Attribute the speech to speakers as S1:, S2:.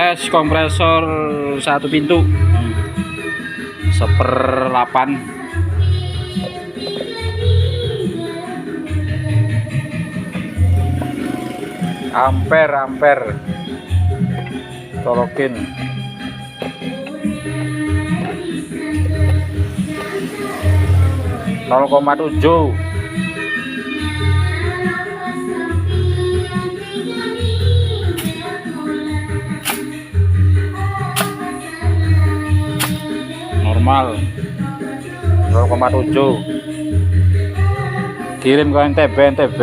S1: tes kompresor satu pintu 1/8 ampere colokin. Nol koma tujuh. Normal 0,7. Kirim ke NTB